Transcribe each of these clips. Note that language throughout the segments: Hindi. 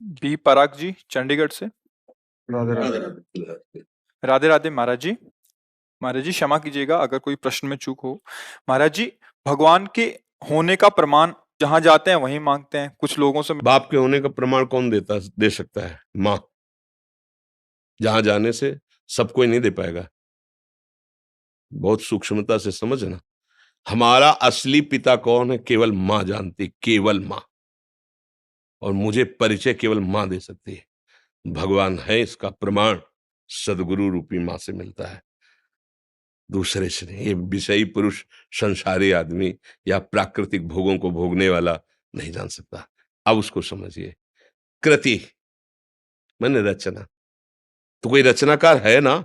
बी पराग जी चंडीगढ़ से। राधे राधे। राधे राधे महाराज जी। महाराज जी क्षमा कीजिएगा अगर कोई प्रश्न में चूक हो। महाराज जी, भगवान के होने का प्रमाण जहां जाते हैं वहीं मांगते हैं। कुछ लोगों से बाप के होने का प्रमाण कौन दे सकता है? माँ। जहां जाने से सब कोई नहीं दे पाएगा। बहुत सूक्ष्मता से समझना। हमारा असली पिता कौन है केवल माँ जानती, केवल माँ। और मुझे परिचय केवल माँ दे सकती है। भगवान है इसका प्रमाण सदगुरु रूपी माँ से मिलता है, दूसरे से नहीं। ये विषयी पुरुष, संसारी आदमी या प्राकृतिक भोगों को भोगने वाला नहीं जान सकता। अब उसको समझिए। कृति माने रचना। तो कोई रचनाकार है ना?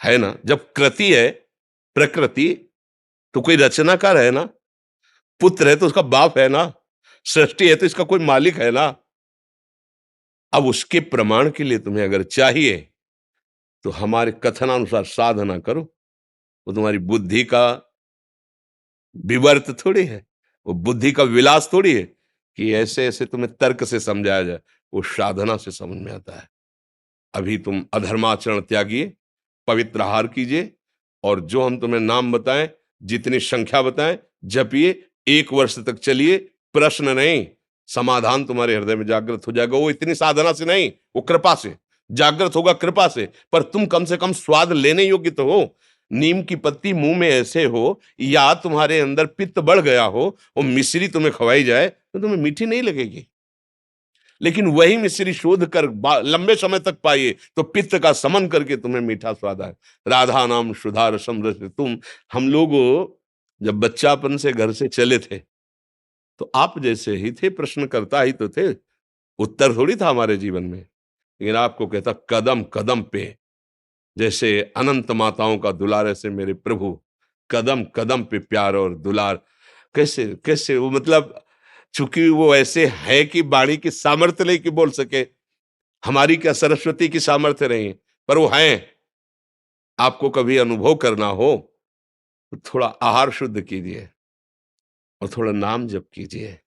है ना? जब कृति है प्रकृति, तो कोई रचनाकार है ना? पुत्र है तो उसका बाप है ना? सृष्टि है तो इसका कोई मालिक है ना? अब उसके प्रमाण के लिए तुम्हें अगर चाहिए तो हमारे कथनानुसार साधना करो। वो तुम्हारी बुद्धि का विवर्त थोड़ी है, वो बुद्धि का विलास थोड़ी है कि ऐसे ऐसे तुम्हें तर्क से समझाया जाए। वो साधना से समझ में आता है। अभी तुम अधर्माचरण त्यागिए, पवित्र आहार कीजिए, और जो हम तुम्हें नाम बताएं, जितनी संख्या बताएं, जपिए। 1 वर्ष तक चलिए। प्रश्न नहीं, समाधान तुम्हारे हृदय में जागृत हो जाएगा। वो इतनी साधना से नहीं, वो कृपा से जागृत होगा, कृपा से। पर तुम कम से कम स्वाद लेने योग्य तो हो। नीम की पत्ती मुंह में ऐसे हो, या तुम्हारे अंदर पित्त बढ़ गया हो, वो मिश्री तुम्हें खवाई जाए तो तुम्हें मीठी नहीं लगेगी। लेकिन वही मिश्री शोध कर लंबे समय तक पाइए तो पित्त का समन करके तुम्हें मीठा स्वाद आए। राधा नाम सुधार समरस तुम। हम लोग जब बच्चापन से घर से चले थे तो आप जैसे ही थे, प्रश्न करता ही तो थे, उत्तर थोड़ी था हमारे जीवन में। लेकिन आपको कहता कदम कदम पे, जैसे अनंत माताओं का दुलार ऐसे मेरे प्रभु, कदम कदम पे प्यार और दुलार। कैसे कैसे वो, मतलब चूंकि वो ऐसे है कि वाणी की सामर्थ्य नहीं कि बोल सके, हमारी क्या सरस्वती की सामर्थ्य नहीं, पर वो हैं। आपको कभी अनुभव करना हो तो थोड़ा आहार शुद्ध कीजिए और थोड़ा नाम जप कीजिए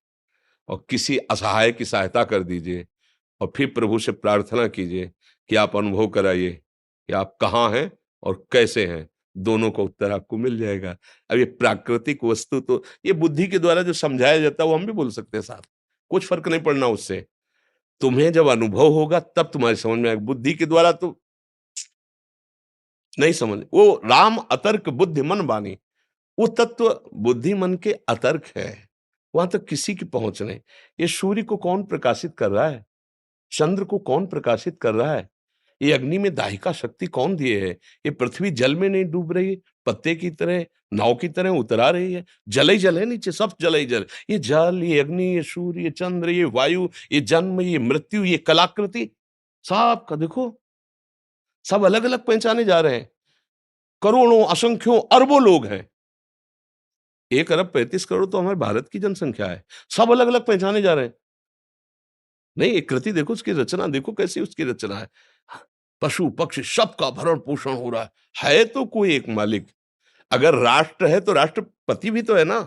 और किसी असहाय की सहायता कर दीजिए, और फिर प्रभु से प्रार्थना कीजिए कि आप अनुभव कराइए कि आप कहाँ हैं और कैसे हैं। दोनों का उत्तर आपको मिल जाएगा। अब ये प्राकृतिक वस्तु तो ये बुद्धि के द्वारा जो समझाया जाता है वो हम भी बोल सकते हैं साथ, कुछ फर्क नहीं पड़ना उससे। तुम्हें जब अनुभव होगा तब तुम्हारी समझ में आएगा। बुद्धि के द्वारा तो नहीं समझ। वो राम अतर्क बुद्धि मन बानी, वो तत्व बुद्धि मन के अतर्क है, वहां तक किसी की पहुंच नहीं। ये सूर्य को कौन प्रकाशित कर रहा है? चंद्र को कौन प्रकाशित कर रहा है? ये अग्नि में दाहिका शक्ति कौन दिए है? ये पृथ्वी जल में नहीं डूब रही, पत्ते की तरह, नाव की तरह उतरा रही है। जल ही जल है, नीचे सब जल ही जल। ये जल, ये अग्नि, ये सूर्य, ये चंद्र, ये वायु, ये जन्म, ये मृत्यु, ये कलाकृति, सब का देखो, सब अलग अलग पहचाने जा रहे हैं। करोड़ों, असंख्यों, अरबों लोग हैं। 1 अरब 35 करोड़ तो हमारे भारत की जनसंख्या है। सब अलग अलग पहचाने जा रहे हैं। नहीं, एक कृति देखो, उसकी रचना देखो कैसी उसकी रचना है। पशु पक्षी सबका भरण पोषण हो रहा है तो कोई एक मालिक। अगर राष्ट्र है तो राष्ट्रपति भी तो है ना,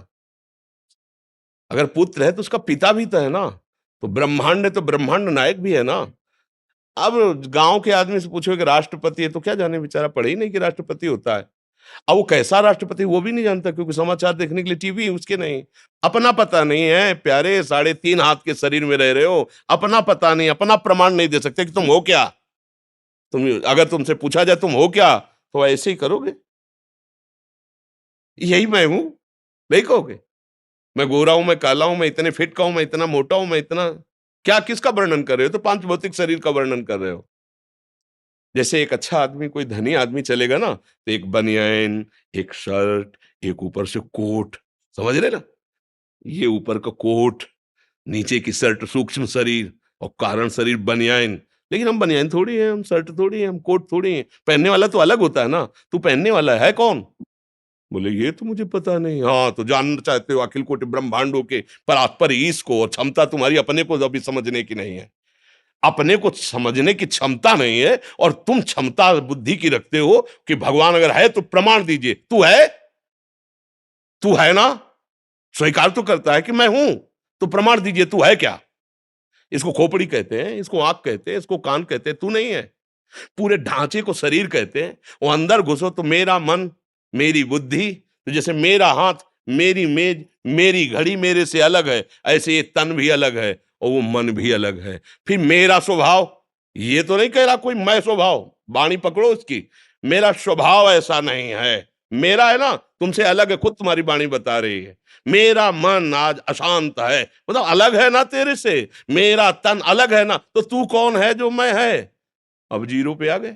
अगर पुत्र है तो उसका पिता भी तो है ना, तो ब्रह्मांड है तो ब्रह्मांड नायक भी है ना। अब गांव के आदमी से पूछो कि राष्ट्रपति है तो क्या जाने, बेचारा पढ़े ही नहीं कि राष्ट्रपति होता है। अब वो कैसा राष्ट्रपति वो भी नहीं जानता, क्योंकि समाचार देखने के लिए टीवी उसके नहीं। अपना पता नहीं है प्यारे, 3.5 हाथ के शरीर में रह रहे हो, अपना पता नहीं, अपना प्रमाण नहीं दे सकते कि तुम हो क्या। तुम अगर तुमसे पूछा जाए तुम हो क्या, तो ऐसे ही करोगे, यही मैं हूं, नहीं कहोगे? मैं गोरा हूं, मैं काला हूं, मैं इतने फिट का हूं, मैं इतना मोटा हूं, मैं इतना क्या, किसका वर्णन कर रहे हो? तो 5 भौतिक शरीर का वर्णन कर रहे हो। जैसे एक अच्छा आदमी, कोई धनी आदमी चलेगा ना, तो एक बनियान, एक शर्ट, एक ऊपर से कोट, समझ रहे ना? ये ऊपर का कोट, नीचे की शर्ट, सूक्ष्म शरीर, और कारण शरीर बनियान। लेकिन हम बनियान थोड़ी है, हम शर्ट थोड़ी है, हम कोट थोड़ी है। पहनने वाला तो अलग होता है ना। तू पहनने वाला है कौन? बोले ये तो मुझे पता नहीं। हाँ, तो जानना चाहते हो अखिल कोटि ब्रह्मांडों के पर ईश को, और क्षमता तुम्हारी अपने को अभी समझने की नहीं है। अपने को समझने की क्षमता नहीं है, और तुम क्षमता बुद्धि की रखते हो कि भगवान अगर है तो प्रमाण दीजिए। तू है? तू है ना? स्वीकार तो करता है कि मैं हूं, तो प्रमाण दीजिए, तू है क्या? इसको खोपड़ी कहते हैं, इसको आंख कहते हैं, इसको कान कहते हैं, तू नहीं है। पूरे ढांचे को शरीर कहते हैं। वो अंदर घुसो तो मेरा मन, मेरी बुद्धि, तो जैसे मेरा हाथ, मेरी मेज, मेरी घड़ी मेरे से अलग है, ऐसे ये तन भी अलग है और वो मन भी अलग है। फिर मेरा स्वभाव, ये तो नहीं कह रहा कोई मैं स्वभाव, वाणी पकड़ो उसकी, मेरा स्वभाव ऐसा नहीं है, मेरा है ना, तुमसे अलग है, खुद तुम्हारी वाणी बता रही है। मेरा मन आज अशांत है, मतलब अलग है ना तेरे से। मेरा तन अलग है ना, तो तू कौन है जो मैं है? अब जीरो पे आ गए,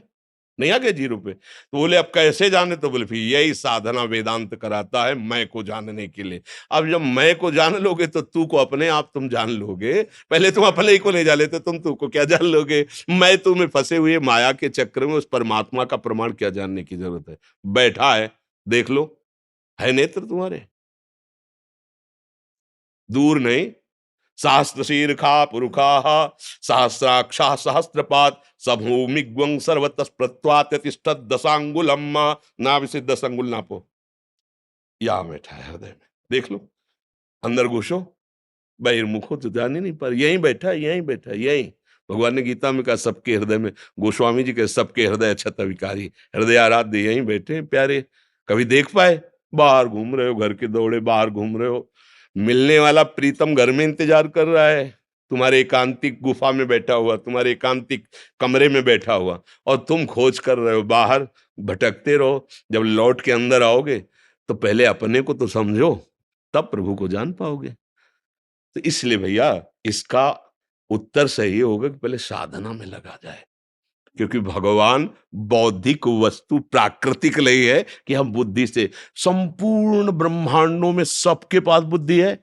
नहीं आ गए जीरो पे? तो बोले अब कैसे जाने? तो बोले फिर यही साधना वेदांत कराता है, मैं को जानने के लिए। अब जब मैं को जान लोगे तो तू को अपने आप तुम जान लोगे। पहले तुम अपने ही को नहीं जान लेते, तुम तू को क्या जान लोगे? मैं तुम्हें फंसे हुए माया के चक्र में उस परमात्मा का प्रमाण क्या जानने की जरूरत है? बैठा है, देख लो, है नेत्र तुम्हारे, दूर नहीं। सहस्त्र शीर्षा पुरुषा सहस्राक्षा सहस्त्रपात सभूमिग्वं सर्वतः प्रत्वात्यतिष्ठत् दशांगुलम, नाभि से 10 अंगुल नापो। यहाँ बैठा है हृदय में, देख लो, अंदर घुसो, बहिर्मुखो तो जान ही नहीं पर, यहीं बैठा है, यहीं बैठा है, यहीं। भगवान ने गीता में कहा सबके हृदय में, गोस्वामी जी के सबके हृदय क्षत विकारी, हृदय आराध्य यहीं बैठे हैं प्यारे। कभी देख पाए? बाहर घूम रहे हो, घर के दौड़े बाहर घूम रहे हो, मिलने वाला प्रीतम घर में इंतजार कर रहा है, तुम्हारे एकांतिक गुफा में बैठा हुआ, तुम्हारे एकांतिक कमरे में बैठा हुआ, और तुम खोज कर रहे हो बाहर, भटकते रहो। जब लौट के अंदर आओगे तो पहले अपने को तो समझो, तब प्रभु को जान पाओगे। तो इसलिए भैया इसका उत्तर सही होगा कि पहले साधना में लगा जाए, क्योंकि भगवान बौद्धिक वस्तु प्राकृतिक नहीं है कि हम बुद्धि से, संपूर्ण ब्रह्मांडों में सबके पास बुद्धि है,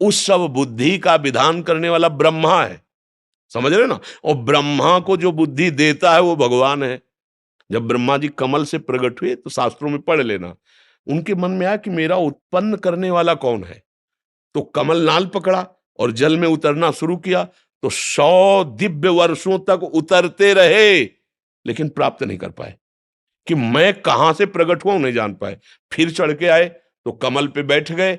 उस सब बुद्धि का विधान करने वाला ब्रह्मा है, समझ रहे हो ना? और ब्रह्मा को जो बुद्धि देता है वो भगवान है। जब ब्रह्मा जी कमल से प्रकट हुए तो शास्त्रों में पढ़ लेना, उनके मन में आया कि मेरा उत्पन्न करने वाला कौन है, तो कमल नाल पकड़ा और जल में उतरना शुरू किया, तो 100 दिव्य वर्षों तक उतरते रहे लेकिन प्राप्त नहीं कर पाए कि मैं कहां से प्रकट हुआ, नहीं जान पाए। फिर चढ़ के आए तो कमल पे बैठ गए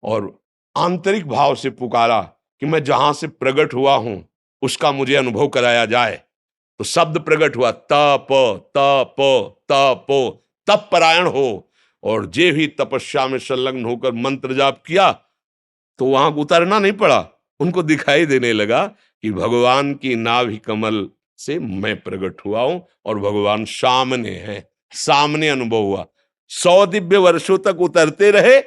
और आंतरिक भाव से पुकारा कि मैं जहां से प्रकट हुआ हूं उसका मुझे अनुभव कराया जाए। तो शब्द प्रकट हुआ, तप तप तप, तप परायण हो, और जे भी तपस्या में संलग्न होकर मंत्र जाप किया तो वहां उतरना नहीं पड़ा, उनको दिखाई देने लगा कि भगवान की नाभि कमल से मैं प्रकट हुआ हूं और भगवान सामने है, सामने अनुभव हुआ। 100 दिव्य वर्षों तक उतरते रहे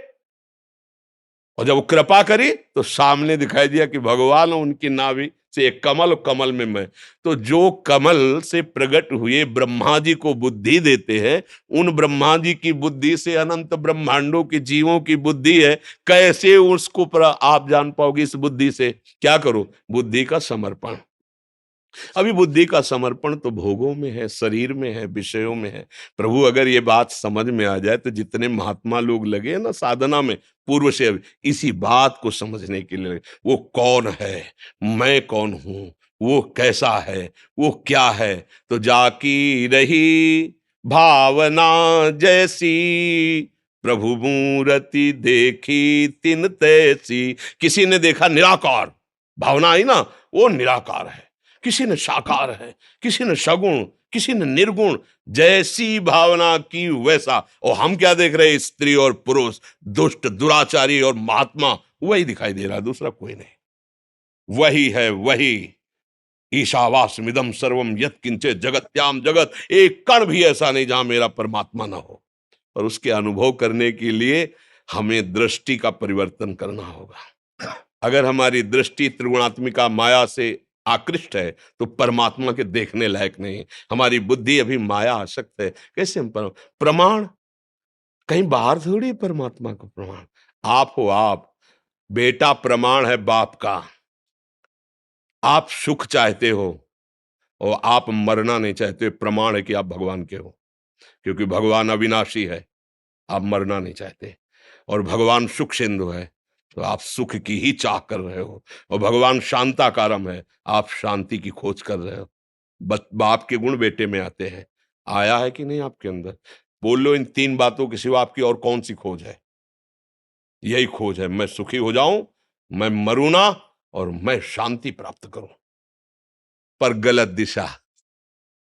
और जब वो कृपा करी तो सामने दिखाई दिया कि भगवान उनकी नाभि से एक कमल, कमल में मैं। तो जो कमल से प्रकट हुए ब्रह्मा जी को बुद्धि देते हैं, उन ब्रह्मा जी की बुद्धि से अनंत ब्रह्मांडों के जीवों की बुद्धि है, कैसे उसको आप जान पाओगे? इस बुद्धि से क्या करो? बुद्धि का समर्पण। अभी बुद्धि का समर्पण तो भोगों में है, शरीर में है, विषयों में है। प्रभु अगर ये बात समझ में आ जाए तो जितने महात्मा लोग लगे ना साधना में पूर्व से, अभी इसी बात को समझने के लिए लगे। वो कौन है, मैं कौन हूं, वो कैसा है, वो क्या है, तो जाकी रही भावना जैसी, प्रभु मूर्ति देखी तिन तैसी। किसी ने देखा निराकार, भावना आई ना, वो निराकार है, किसी ने साकार है, किसी ने सगुण, किसी ने निर्गुण, जैसी भावना की वैसा। और हम क्या देख रहे हैं? स्त्री और पुरुष, दुष्ट दुराचारी और महात्मा, वही दिखाई दे रहा है, दूसरा कोई नहीं। वही है वही, ईशावास्यमिदं सर्वम यत्किंचित् जगत्याम जगत, एक कण भी ऐसा नहीं जहां मेरा परमात्मा ना हो। और उसके अनुभव करने के लिए हमें दृष्टि का परिवर्तन करना होगा। अगर हमारी दृष्टि त्रिगुणात्मिका माया से आकृष्ट है तो परमात्मा के देखने लायक नहीं। हमारी बुद्धि अभी माया आसक्त है, कैसे हम प्रमाण कहीं बाहर थोड़ी है परमात्मा का प्रमाण, आप हो आप। बेटा प्रमाण है बाप का, आप सुख चाहते हो और आप मरना नहीं चाहते, प्रमाण है कि आप भगवान के हो, क्योंकि भगवान अविनाशी है, आप मरना नहीं चाहते। और भगवान सुख सिंधु है तो आप सुख की ही चाह कर रहे हो, और भगवान शांताकारम है, आप शांति की खोज कर रहे हो। बाप के गुण बेटे में आते हैं, आया है कि नहीं आपके अंदर? बोल लो, इन 3 बातों के सिवा आपकी और कौन सी खोज है? यही खोज है, मैं सुखी हो जाऊं, मैं मरूं ना, और मैं शांति प्राप्त करूं। पर गलत दिशा,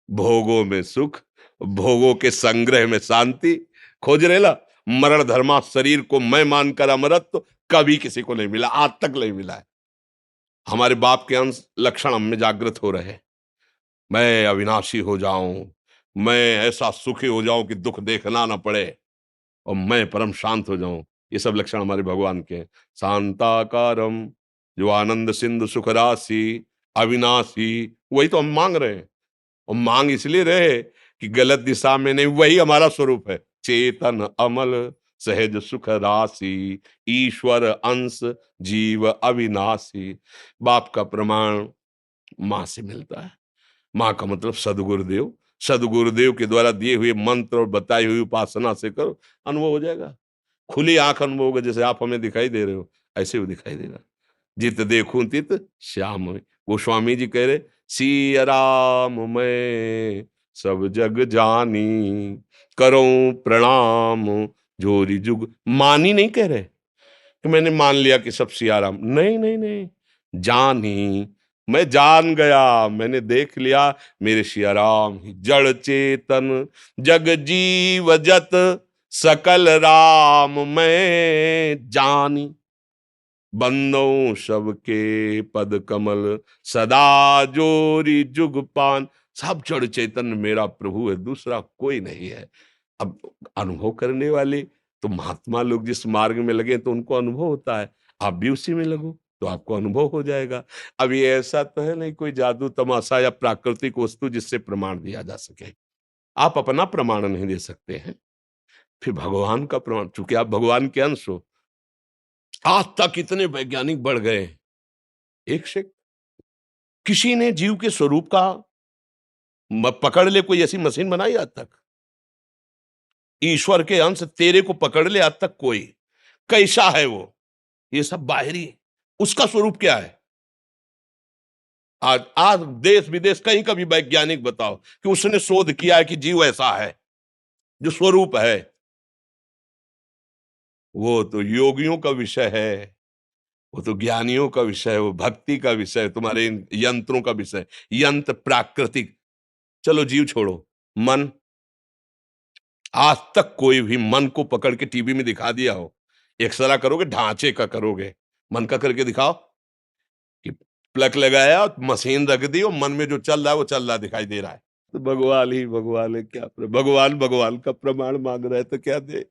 भोगों में सुख, भोगों के संग्रह में शांति खोज रेला। मरण धर्मा शरीर को मैं मानकर अमरत्व कभी किसी को नहीं मिला, आज तक नहीं मिला है। हमारे बाप के अंश लक्षण हम में जागृत हो रहे हैं। मैं अविनाशी हो जाऊं, मैं ऐसा सुखी हो जाऊं कि दुख देखना ना पड़े, और मैं परम शांत हो जाऊं। ये सब लक्षण हमारे भगवान के हैं। शांताकारम, जो आनंद सिंधु सुख राशि, अविनाशी, वही तो हम मांग रहे हैं। और मांग इसलिए रहे कि गलत दिशा में नहीं, वही हमारा स्वरूप है। चेतन अमल सहज सुख राशि, ईश्वर अंश जीव अविनाशी। बाप का प्रमाण मां से मिलता है। मां का मतलब सदगुरुदेव। सदगुरुदेव के द्वारा दिए हुए मंत्र और बताई हुई उपासना से करो, अनुभव हो जाएगा। खुली आंख अनुभव होगा, जैसे आप हमें दिखाई दे रहे हो, ऐसे वो दिखाई देगा। जित देखूं तित श्याम में। गोस्वामी जी कह रहे, सिया राम मैं सब जग जानी, करूं प्रणाम जोरी जुग मानी। नहीं कह रहे कि मैंने मान लिया कि सब सिया राम, नहीं नहीं नहीं, जानी, मैं जान गया, मैंने देख लिया मेरे सिया राम ही जड़ चेतन जग जीव जत सकल राम मैं जानी। बंदों सबके पद कमल सदा जोरी जुग पान। सब जड़ चैतन मेरा प्रभु है, दूसरा कोई नहीं है। अब अनुभव करने वाले तो महात्मा लोग जिस मार्ग में लगे तो उनको अनुभव होता है। आप भी उसी में लगो तो आपको अनुभव हो जाएगा। अब ये ऐसा तो है नहीं कोई जादू तमाशा या प्राकृतिक वस्तु जिससे प्रमाण दिया जा सके। आप अपना प्रमाण नहीं दे सकते हैं, फिर भगवान का प्रमाण, चूंकि आप भगवान के अंश हो। आज तक इतने वैज्ञानिक बढ़ गए, एक से किसी ने जीव के स्वरूप का पकड़ ले कोई ऐसी मशीन बनाई आज तक? ईश्वर के अंश तेरे को पकड़ ले आज तक कोई? कैसा है वो? ये सब बाहरी, उसका स्वरूप क्या है? आज आज देश विदेश कहीं का भी वैज्ञानिक बताओ कि उसने शोध किया है कि जीव ऐसा है जो स्वरूप है। वो तो योगियों का विषय है, वो तो ज्ञानियों का विषय है, वो भक्ति का विषय है, तुम्हारे इन यंत्रों का विषय। यंत्र प्राकृतिक, चलो जीव छोड़ो, मन। आज तक कोई भी मन को पकड़ के टीवी में दिखा दिया हो? एक्सरा करोगे, ढांचे का करोगे, मन का करके दिखाओ कि प्लग लगाया, मशीन रख दी और मन में जो चल रहा है वो चल रहा दिखाई दे रहा है। तो भगवान ही भगवान है, क्या भगवान भगवान का प्रमाण मांग रहा है तो क्या दे?